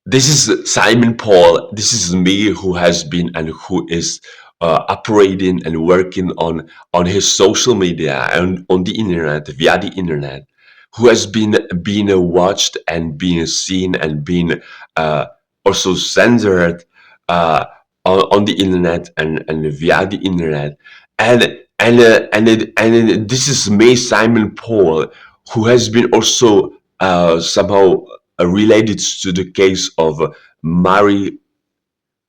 this is Simon Paul. This is me who has been and who is operating and working on his social media and on the internet, via the internet, who has been being watched and being seen and being uh, also censored uh, on the internet and via the internet. And this is me, Simon Paul, who has been also somehow related to the case of Marie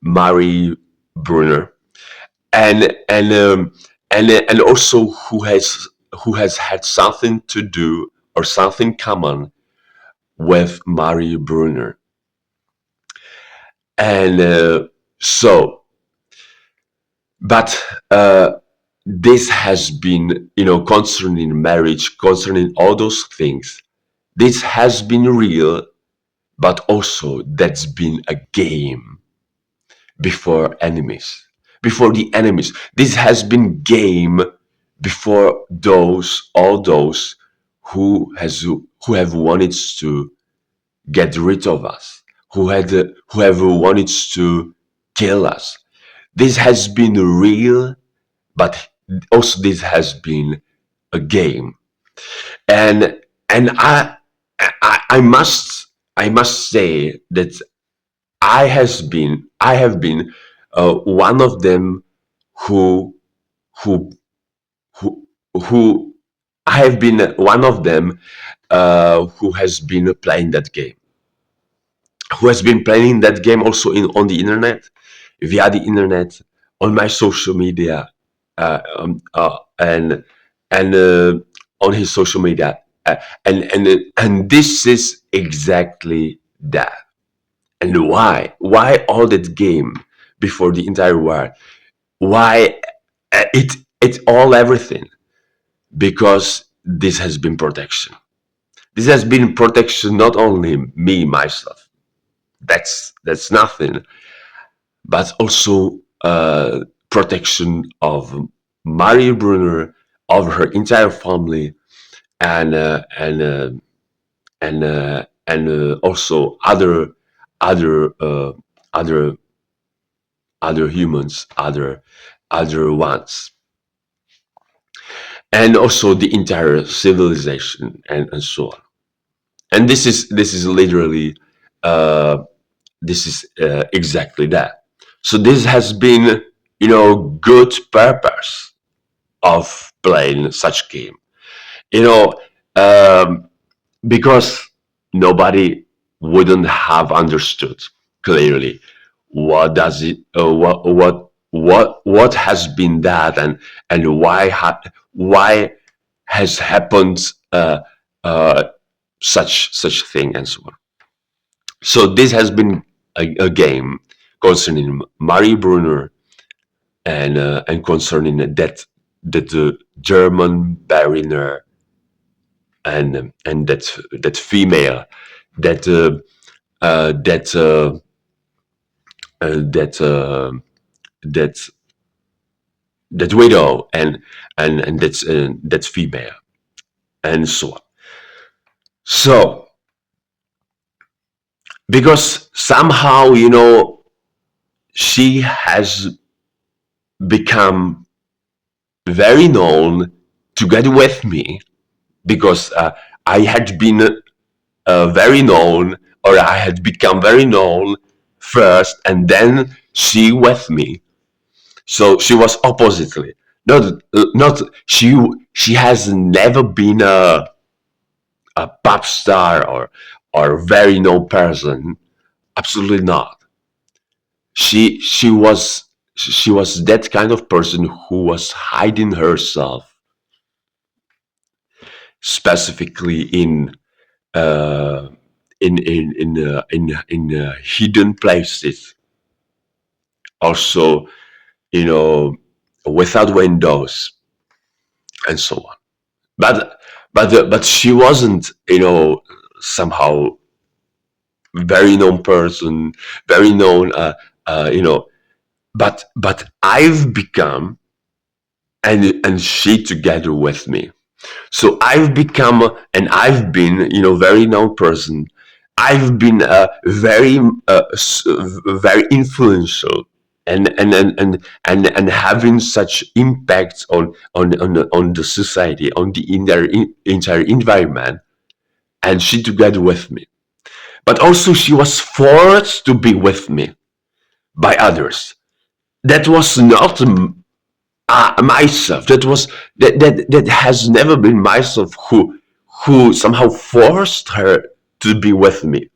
Marie Brunner, and also who has had something to do or something common with Marie Brunner. And so, but this has been, concerning marriage, concerning all those things. This has been real, but also that's been a game before enemies, before the enemies. This has been game before all those who have wanted to get rid of us, who have wanted to kill us. This has been real, but also this has been a game. And and I I, I must I must say that I have been one of them who who who who I have been one of them who has been playing that game, who has been playing that game also in on the internet, via the internet, on my social media, and on his social media, and this is exactly that. And why all that game before the entire war? Why it's all everything? Because this has been protection. This has been protection, not only me myself. That's nothing, but also protection of Marie Brunner, of her entire family, and also other other other humans, other ones, and also the entire civilization, and so on. And this is literally uh, this is exactly that. So this has been, good purpose of playing such game. You know, um, because nobody wouldn't have understood clearly what does it what has been that, and why has happened uh, such thing, and so on. So this has been a game concerning Marie Brunner, and concerning that the German mariner, and that female, that that that that that widow, and that's female, and so on. So because somehow, she has become very known together with me, because I had been very known, or I had become very known first, and then she with me. So she was oppositely. Not she has never been a pop star, or very known person. Absolutely not. She was that kind of person who was hiding herself specifically uh, in hidden places, also, you know without windows, and so on. But she wasn't, somehow very known person, very known, but I've become, and she together with me. So I've become, and I've been, very known person, I've been very influential, and having such impact on the society, on the entire environment. And she together with me, but also she was forced to be with me by others. That was not myself. That has never been myself who somehow forced her to be with me.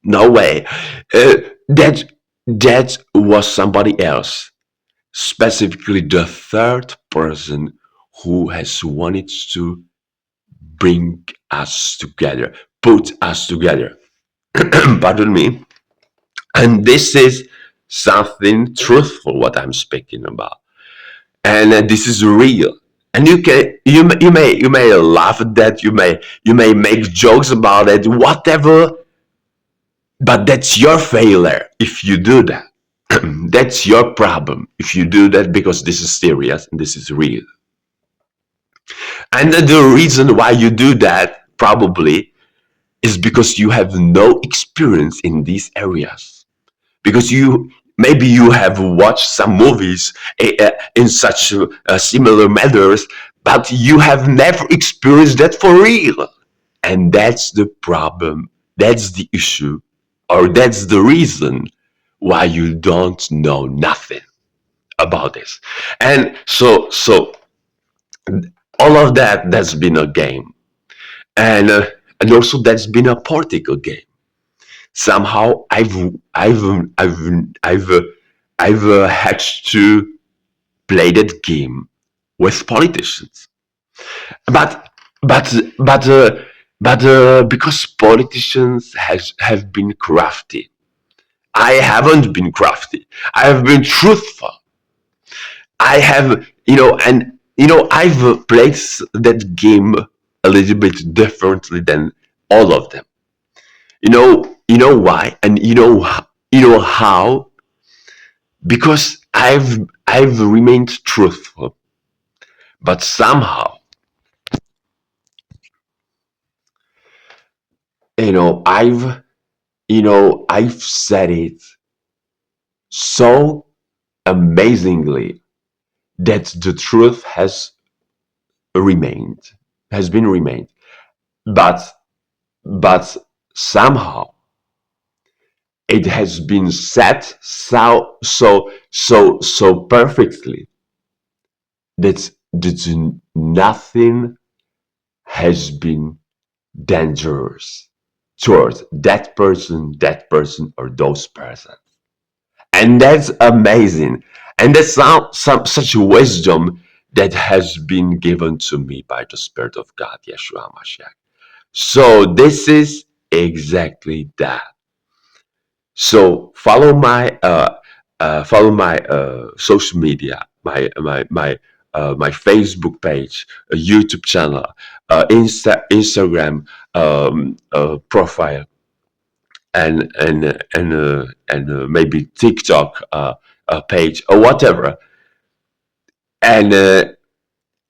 No way. Uh, that that was somebody else, specifically the third person who has wanted to bring us together, put us together. Pardon me. And this is something truthful what I'm speaking about, and this is real. And you may laugh at that. You may make jokes about it, whatever. But that's your failure if you do that. That's your problem if you do that, because this is serious and this is real. And the reason why you do that probably is because you have no experience in these areas. Because you have watched some movies in such similar matters, but you have never experienced that for real. And that's the problem. That's the issue, or that's the reason why you don't know nothing about this. And so all of that's been a game, and also that's been a political game. Somehow I've had to play that game with politicians, but but because politicians has have been crafty. I haven't been crafty. I have been truthful. I have, I've played that game a little bit differently than all of them. You know why, and you know how? Because I've remained truthful, but somehow, you know, I've I've said it so amazingly that the truth remained, has been remained, but but somehow it has been set so perfectly that nothing has been dangerous towards that person or those persons. And that's amazing. And that's such wisdom that has been given to me by the Spirit of God, Yeshua Mashiach. So this is exactly that. So follow my social media, my Facebook page, a YouTube channel, Instagram profile, and maybe TikTok page or whatever, and uh,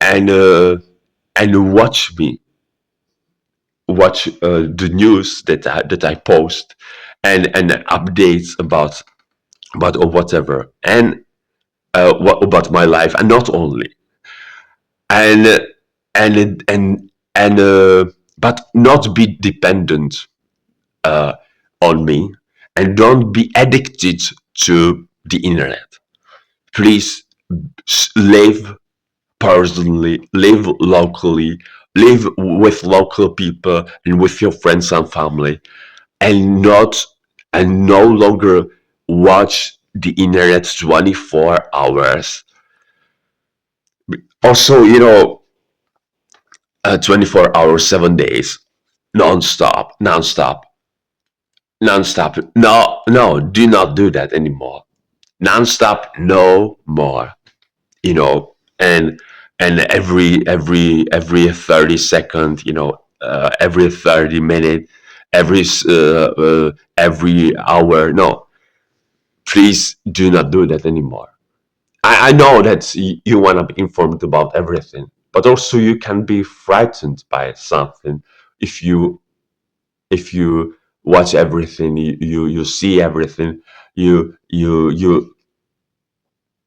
and uh, and watch the news that I post, and updates about or whatever, and what about my life, and not only, and and but not be dependent uh, on me, and don't be addicted to the internet. Please live personally, live locally, live with local people and with your friends and family, and not and no longer watch the internet 24 hours. Also, 24 hours, 7 days, non-stop. No, no, do not do that anymore. Non-stop, no more. And every 30 second, every 30 minute, every hour. No, please do not do that anymore. I know that you want to be informed about everything, but also you can be frightened by something if you watch everything, you see everything, you you you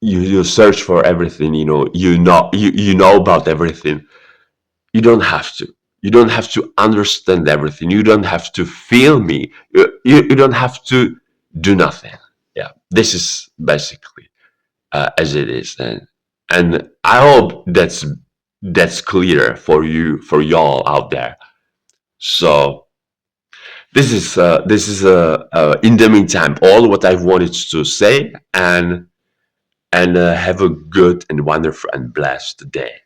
you search for everything, you know about everything. You don't have to. You don't have to understand everything. You don't have to feel me. You don't have to do nothing. Yeah, this is basically as it is, and I hope that's clear for you, for y'all out there. So this is in the meantime all what I wanted to say, and have a good and wonderful and blessed day.